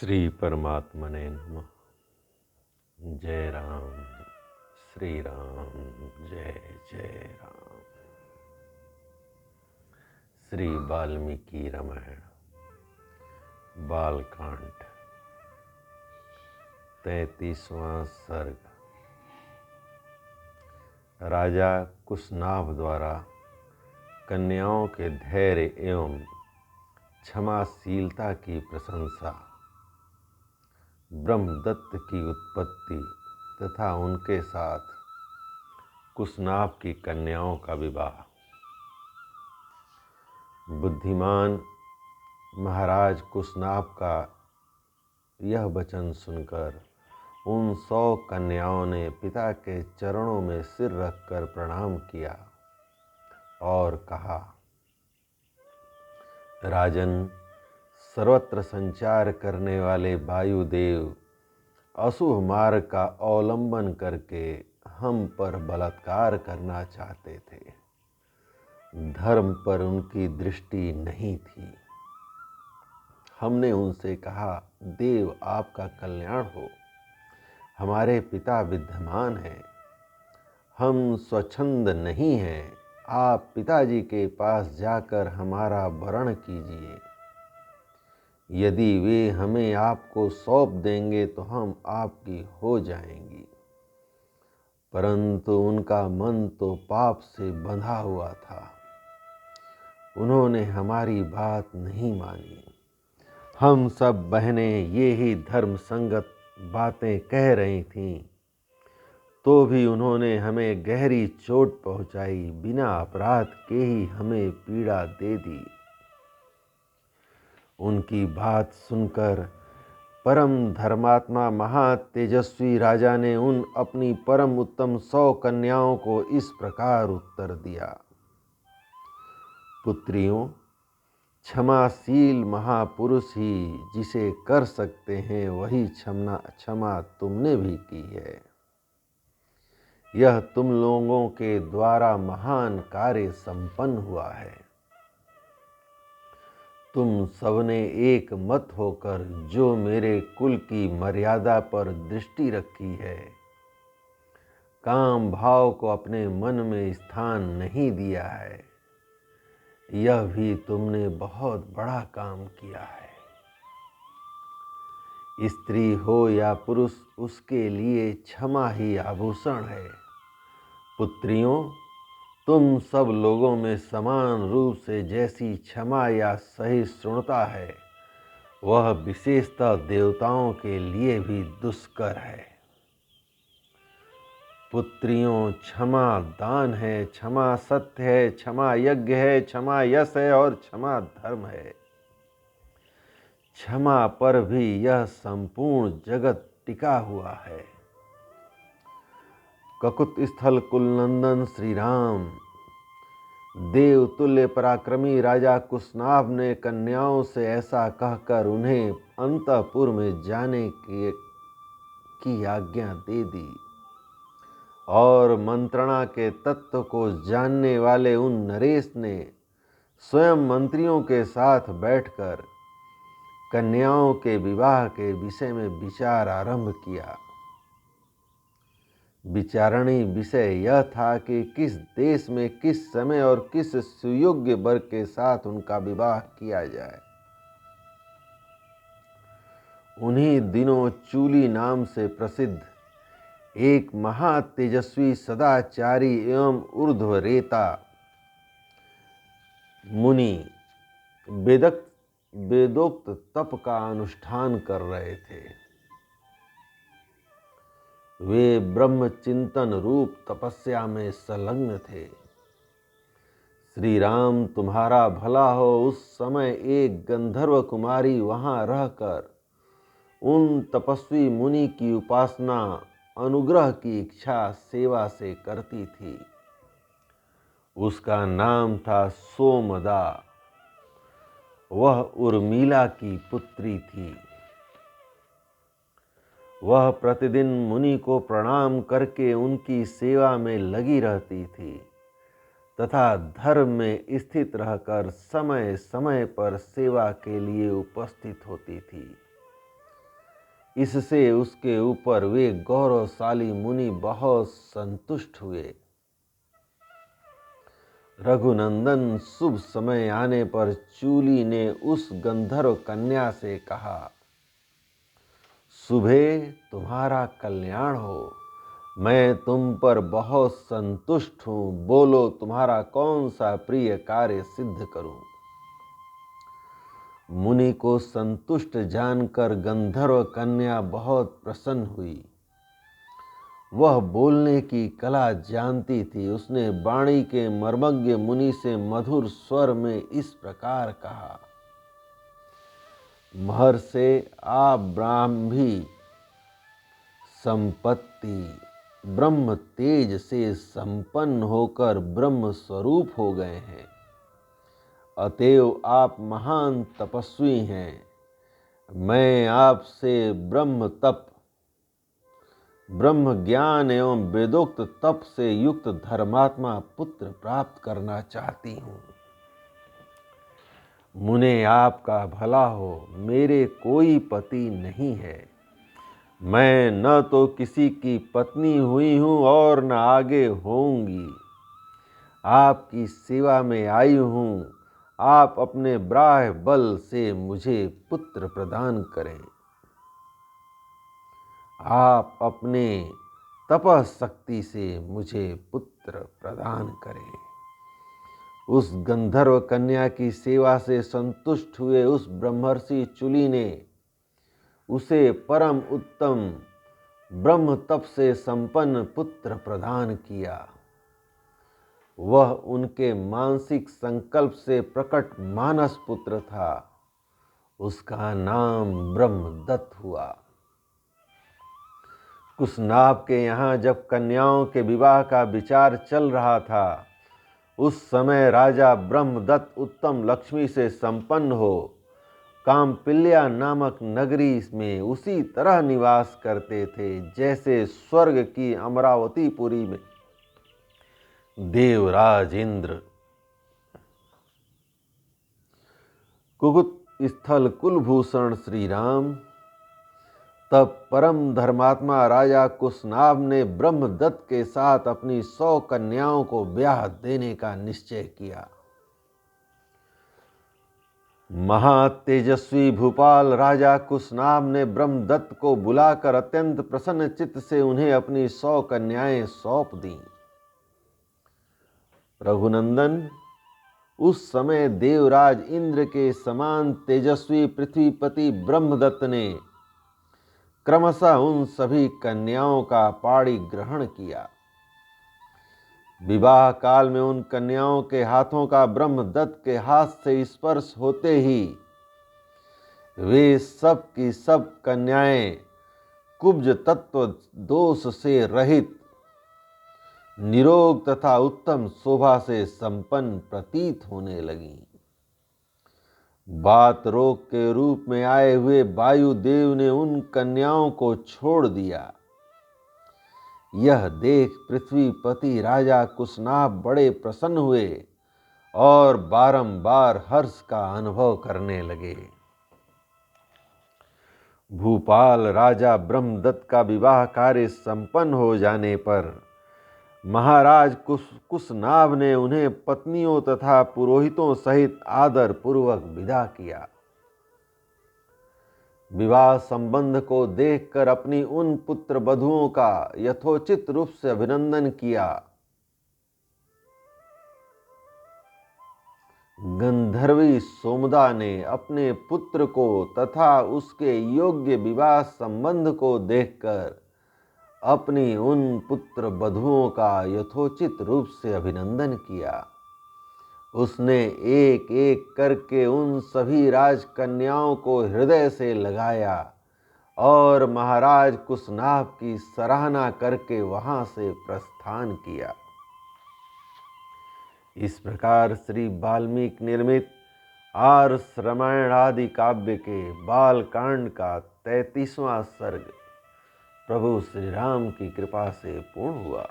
श्री परमात्मने नमः। जय राम, श्री राम, जय जय राम। श्री वाल्मीकि रामायण बालकांड 33वां सर्ग। राजा कुशनाभ द्वारा कन्याओं के धैर्य एवं क्षमाशीलता की प्रशंसा, ब्रह्मदत्त की उत्पत्ति तथा उनके साथ कुशनाभ की कन्याओं का विवाह। बुद्धिमान महाराज कुशनाभ का यह वचन सुनकर उन 100 कन्याओं ने पिता के चरणों में सिर रखकर प्रणाम किया और कहा, राजन, सर्वत्र संचार करने वाले वायुदेव अशुभ मार्ग का अवलंबन करके हम पर बलात्कार करना चाहते थे। धर्म पर उनकी दृष्टि नहीं थी। हमने उनसे कहा, देव आपका कल्याण हो, हमारे पिता विद्यमान हैं, हम स्वच्छंद नहीं हैं, आप पिताजी के पास जाकर हमारा वरण कीजिए। यदि वे हमें आपको सौंप देंगे तो हम आपकी हो जाएंगी। परंतु उनका मन तो पाप से बंधा हुआ था। उन्होंने हमारी बात नहीं मानी। हम सब बहनें ये ही धर्म संगत बातें कह रही थीं, तो भी उन्होंने हमें गहरी चोट पहुंचाई, बिना अपराध के ही हमें पीड़ा दे दी। उनकी बात सुनकर परम धर्मात्मा महातेजस्वी राजा ने उन अपनी परम उत्तम 100 कन्याओं को इस प्रकार उत्तर दिया, पुत्रियों, क्षमाशील महापुरुष ही जिसे कर सकते हैं वही क्षमा तुमने भी की है। यह तुम लोगों के द्वारा महान कार्य संपन्न हुआ है। तुम सबने एक मत होकर जो मेरे कुल की मर्यादा पर दृष्टि रखी है, काम भाव को अपने मन में स्थान नहीं दिया है, यह भी तुमने बहुत बड़ा काम किया है। स्त्री हो या पुरुष, उसके लिए क्षमा ही आभूषण है। पुत्रियों, तुम सब लोगों में समान रूप से जैसी क्षमा या सहिष्णुता है, वह विशेषतः देवताओं के लिए भी दुष्कर है। पुत्रियों, क्षमा दान है, क्षमा सत्य है, क्षमा यज्ञ है, क्षमा यश है और क्षमा धर्म है। क्षमा पर भी यह संपूर्ण जगत टिका हुआ है। ककुत स्थल कुलनंदन श्री राम, देवतुल्य पराक्रमी राजा कुशनाभ ने कन्याओं से ऐसा कहकर उन्हें अंतःपुर में जाने की आज्ञा दे दी और मंत्रणा के तत्व को जानने वाले उन नरेश ने स्वयं मंत्रियों के साथ बैठकर कन्याओं के विवाह के विषय में विचार आरंभ किया। विचारणीय विषय यह था कि किस देश में किस समय और किस सुयोग्य वर के साथ उनका विवाह किया जाए। उन्हीं दिनों चूली नाम से प्रसिद्ध एक महातेजस्वी सदाचारी एवं ऊर्ध्वरेता मुनि वेदोक्त तप का अनुष्ठान कर रहे थे। वे ब्रह्म चिंतन रूप तपस्या में संलग्न थे। श्री राम तुम्हारा भला हो, उस समय एक गंधर्व कुमारी वहां रहकर उन तपस्वी मुनि की उपासना, अनुग्रह की इच्छा सेवा से करती थी। उसका नाम था सोमदा। वह उर्मिला की पुत्री थी। वह प्रतिदिन मुनि को प्रणाम करके उनकी सेवा में लगी रहती थी तथा धर्म में स्थित रहकर समय समय पर सेवा के लिए उपस्थित होती थी। इससे उसके ऊपर वे गौरवशाली मुनि बहुत संतुष्ट हुए। रघुनंदन शुभ समय आने पर चूली ने उस गंधर्व कन्या से कहा, सुबह तुम्हारा कल्याण हो, मैं तुम पर बहुत संतुष्ट हूँ, बोलो तुम्हारा कौन सा प्रिय कार्य सिद्ध करूं। मुनि को संतुष्ट जानकर गंधर्व कन्या बहुत प्रसन्न हुई। वह बोलने की कला जानती थी। उसने वाणी के मर्मज्ञ मुनि से मधुर स्वर में इस प्रकार कहा, महर्षि, आप ब्राह्मी संपत्ति ब्रह्म तेज से संपन्न होकर ब्रह्म स्वरूप हो गए हैं। अतएव आप महान तपस्वी हैं। मैं आपसे ब्रह्म तप, ब्रह्म ज्ञान एवं वेदोक्त तप से युक्त धर्मात्मा पुत्र प्राप्त करना चाहती हूँ। मुने आपका भला हो, मेरे कोई पति नहीं है। मैं न तो किसी की पत्नी हुई हूँ और न आगे होऊंगी। आपकी सेवा में आई हूँ। आप अपने ब्राह्य बल से मुझे पुत्र प्रदान करें। आप अपने तपः शक्ति से मुझे पुत्र प्रदान करें। उस गंधर्व कन्या की सेवा से संतुष्ट हुए उस ब्रह्मर्षि चुली ने उसे परम उत्तम ब्रह्म तप से संपन्न पुत्र प्रदान किया। वह उनके मानसिक संकल्प से प्रकट मानस पुत्र था। उसका नाम ब्रह्मदत्त हुआ। कुशनाभ के यहाँ जब कन्याओं के विवाह का विचार चल रहा था, उस समय राजा ब्रह्मदत्त उत्तम लक्ष्मी से संपन्न हो कामपिल्या नामक नगरी में उसी तरह निवास करते थे जैसे स्वर्ग की अमरावतीपुरी में देवराज इंद्र। कुगुत स्थल कुलभूषण श्री राम। तब परम धर्मात्मा राजा कुशनाभ ने ब्रह्मदत्त के साथ अपनी 100 कन्याओं को ब्याह देने का निश्चय किया। महातेजस्वी भूपाल राजा कुशनाभ ने ब्रह्मदत्त को बुलाकर अत्यंत प्रसन्न चित्त से उन्हें अपनी 100 कन्याएं सौंप दी। रघुनंदन, उस समय देवराज इंद्र के समान तेजस्वी पृथ्वीपति ब्रह्मदत्त ने क्रमशः उन सभी कन्याओं का पाणी ग्रहण किया। विवाह काल में उन कन्याओं के हाथों का ब्रह्मदत्त के हाथ से स्पर्श होते ही वे सब की सब कन्याएं कुब्ज तत्व दोष से रहित, निरोग तथा उत्तम शोभा से संपन्न प्रतीत होने लगीं। बात रोग के रूप में आए हुए वायुदेव ने उन कन्याओं को छोड़ दिया। यह देख पृथ्वीपति राजा कुशनाभ बड़े प्रसन्न हुए और बारंबार हर्ष का अनुभव करने लगे। भूपाल राजा ब्रह्मदत्त का विवाह कार्य संपन्न हो जाने पर महाराज कुशनाभ ने उन्हें पत्नियों तथा पुरोहितों सहित आदर पूर्वक विदा किया। विवाह संबंध को देखकर अपनी उन पुत्र वधुओं का यथोचित रूप से अभिनंदन किया। गंधर्वी सोमदा ने अपने पुत्र को तथा उसके योग्य विवाह संबंध को देखकर अपनी उन पुत्र वधुओं का यथोचित रूप से अभिनंदन किया। उसने एक एक करके उन सभी राजकन्याओं को हृदय से लगाया और महाराज कुशनाभ की सराहना करके वहां से प्रस्थान किया। इस प्रकार श्री वाल्मीकि निर्मित आर्ष रामायण आदि काव्य के बालकांड का 33वां सर्ग प्रभु श्री राम की कृपा से पूर्ण हुआ।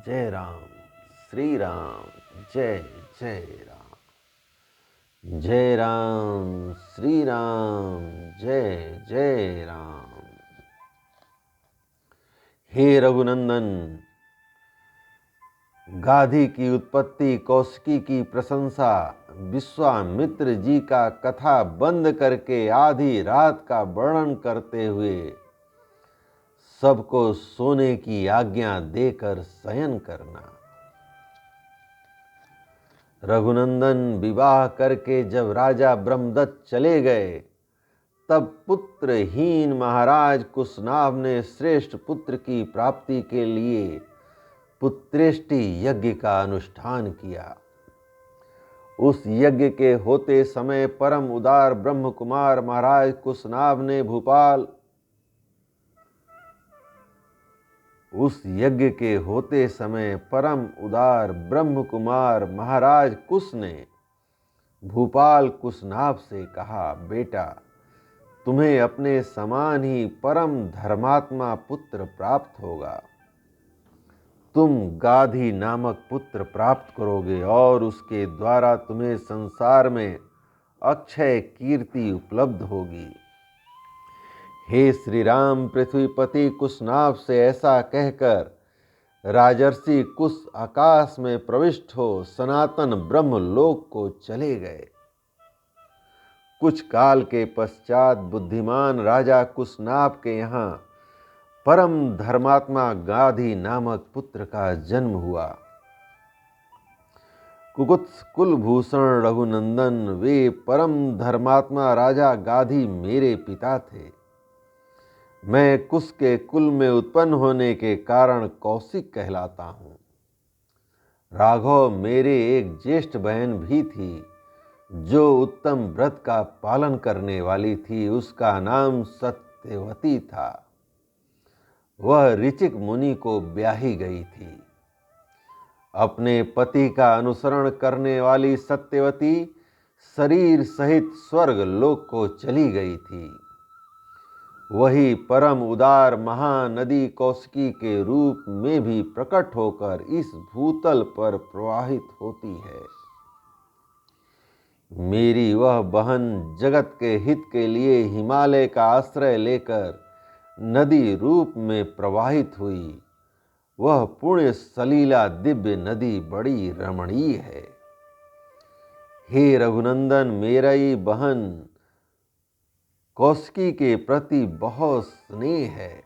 जय राम, श्री राम, जय जय राम। जय राम, श्री राम, जय जय राम। हे रघुनंदन, गाधी की उत्पत्ति, कौशिकी की प्रशंसा, विश्वामित्र जी का कथा बंद करके आधी रात का वर्णन करते हुए सबको सोने की आज्ञा देकर शयन करना। रघुनंदन विवाह करके जब राजा ब्रह्मदत्त चले गए, तब पुत्रहीन महाराज कुशनाभ ने श्रेष्ठ पुत्र की प्राप्ति के लिए पुत्रेष्टि यज्ञ का अनुष्ठान किया। उस यज्ञ के होते समय परम उदार ब्रह्म कुमार महाराज कुशनाभ ने भूपाल कुशनाभ से कहा, बेटा, तुम्हें अपने समान ही परम धर्मात्मा पुत्र प्राप्त होगा। तुम गाधी नामक पुत्र प्राप्त करोगे और उसके द्वारा तुम्हें संसार में अक्षय कीर्ति उपलब्ध होगी। हे श्री राम, पृथ्वीपति कुशनाभ से ऐसा कहकर राजर्षि कुश आकाश में प्रविष्ट हो सनातन ब्रह्म लोक को चले गए। कुछ काल के पश्चात बुद्धिमान राजा कुशनाभ के यहाँ परम धर्मात्मा गाधी नामक पुत्र का जन्म हुआ। कुकुत्स कुलभूषण रघुनंदन, वे परम धर्मात्मा राजा गाधी मेरे पिता थे। मैं कुश के कुल में उत्पन्न होने के कारण कौशिक कहलाता हूँ। राघव मेरे एक ज्येष्ठ बहन भी थी, जो उत्तम व्रत का पालन करने वाली थी। उसका नाम सत्यवती था। वह ऋचिक मुनि को ब्याही गई थी। अपने पति का अनुसरण करने वाली सत्यवती शरीर सहित स्वर्ग लोक को चली गई थी। वही परम उदार महानदी कौशिकी के रूप में भी प्रकट होकर इस भूतल पर प्रवाहित होती है। मेरी वह बहन जगत के हित के लिए हिमालय का आश्रय लेकर नदी रूप में प्रवाहित हुई। वह पुण्य सलीला दिव्य नदी बड़ी रमणीय है। हे रघुनंदन, मेरी बहन कौशिकी के प्रति बहुत स्नेह है।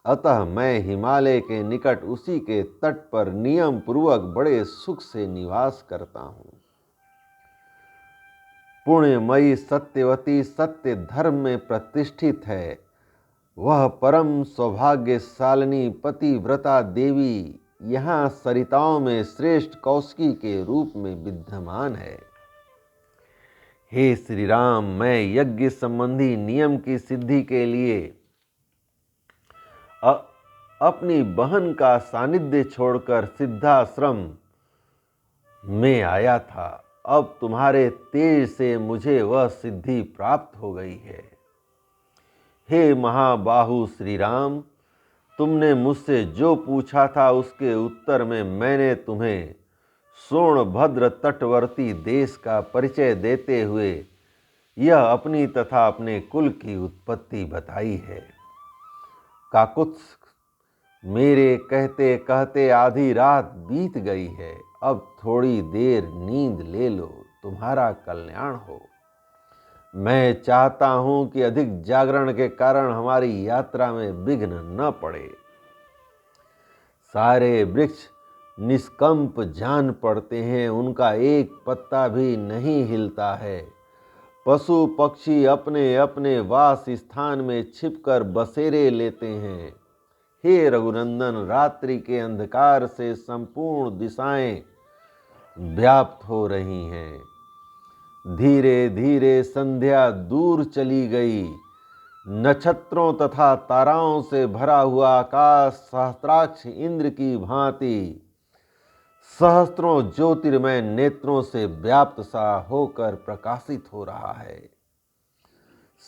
अतः मैं हिमालय के निकट उसी के तट पर नियम पूर्वक बड़े सुख से निवास करता हूँ। पुण्यमयी सत्यवती सत्य धर्म में प्रतिष्ठित है। वह परम सौभाग्यशालिनी पतिव्रता देवी यहाँ सरिताओं में श्रेष्ठ कौशिकी के रूप में विद्यमान है। हे श्री राम, मैं यज्ञ संबंधी नियम की सिद्धि के लिए अपनी बहन का सानिध्य छोड़कर सिद्धाश्रम में आया था। अब तुम्हारे तेज से मुझे वह सिद्धि प्राप्त हो गई है। हे महाबाहु श्री राम, तुमने मुझसे जो पूछा था उसके उत्तर में मैंने तुम्हें सोनभद्र तटवर्ती देश का परिचय देते हुए यह अपनी तथा अपने कुल की उत्पत्ति बताई है। काकुत्स, मेरे कहते कहते आधी रात बीत गई है। अब थोड़ी देर नींद ले लो, तुम्हारा कल्याण हो। मैं चाहता हूं कि अधिक जागरण के कारण हमारी यात्रा में विघ्न न पड़े। सारे वृक्ष निष्कंप जान पड़ते हैं, उनका एक पत्ता भी नहीं हिलता है। पशु पक्षी अपने अपने वास स्थान में छिपकर बसेरे लेते हैं। हे रघुनंदन, रात्रि के अंधकार से संपूर्ण दिशाएं व्याप्त हो रही हैं। धीरे धीरे संध्या दूर चली गई। नक्षत्रों तथा ताराओं से भरा हुआ आकाश सहस्त्राक्ष इंद्र की भांति सहस्त्रों ज्योतिर्मय नेत्रों से व्याप्त सा होकर प्रकाशित हो रहा है।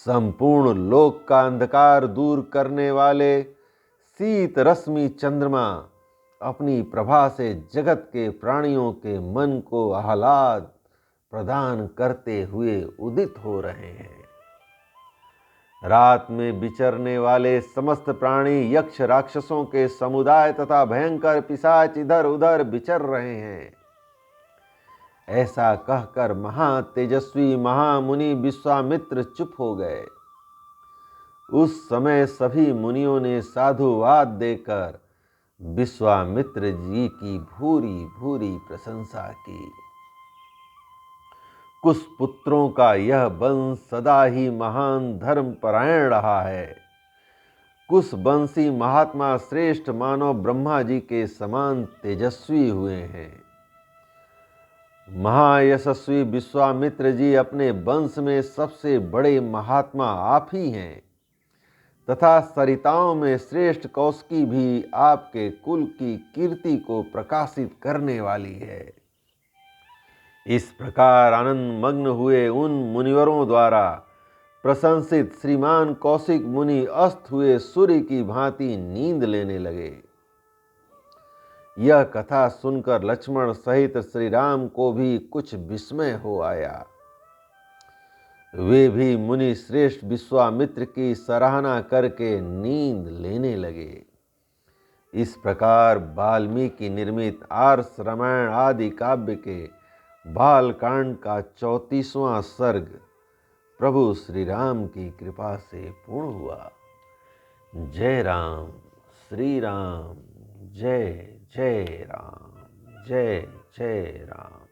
संपूर्ण लोक का अंधकार दूर करने वाले शीत रश्मि चंद्रमा अपनी प्रभा से जगत के प्राणियों के मन को आह्लाद प्रदान करते हुए उदित हो रहे हैं। रात में विचरने वाले समस्त प्राणी, यक्ष राक्षसों के समुदाय तथा भयंकर पिशाच इधर उधर विचर रहे हैं। ऐसा कहकर महातेजस्वी महामुनि विश्वामित्र चुप हो गए। उस समय सभी मुनियों ने साधुवाद देकर विश्वामित्र जी की भूरी भूरी प्रशंसा की। कुश पुत्रों का यह वंश सदा ही महान धर्म परायण रहा है। कुश वंशी महात्मा श्रेष्ठ मानव ब्रह्मा जी के समान तेजस्वी हुए हैं। महायशस्वी विश्वामित्र जी अपने वंश में सबसे बड़े महात्मा आप ही हैं तथा सरिताओं में श्रेष्ठ कौशिकी भी आपके कुल की कीर्ति को प्रकाशित करने वाली है। इस प्रकार आनंद मग्न हुए उन मुनिवरों द्वारा प्रशंसित श्रीमान कौशिक मुनि अस्त हुए सूर्य की भांति नींद लेने लगे। यह कथा सुनकर लक्ष्मण सहित श्री राम को भी कुछ विस्मय हो आया। वे भी मुनि श्रेष्ठ विश्वामित्र की सराहना करके नींद लेने लगे। इस प्रकार वाल्मीकि निर्मित आर्ष रामायण आदि काव्य के बालकांड का 34वां सर्ग प्रभु श्री राम की कृपा से पूर्ण हुआ। जय राम श्री राम, जय जय राम, जय जय राम।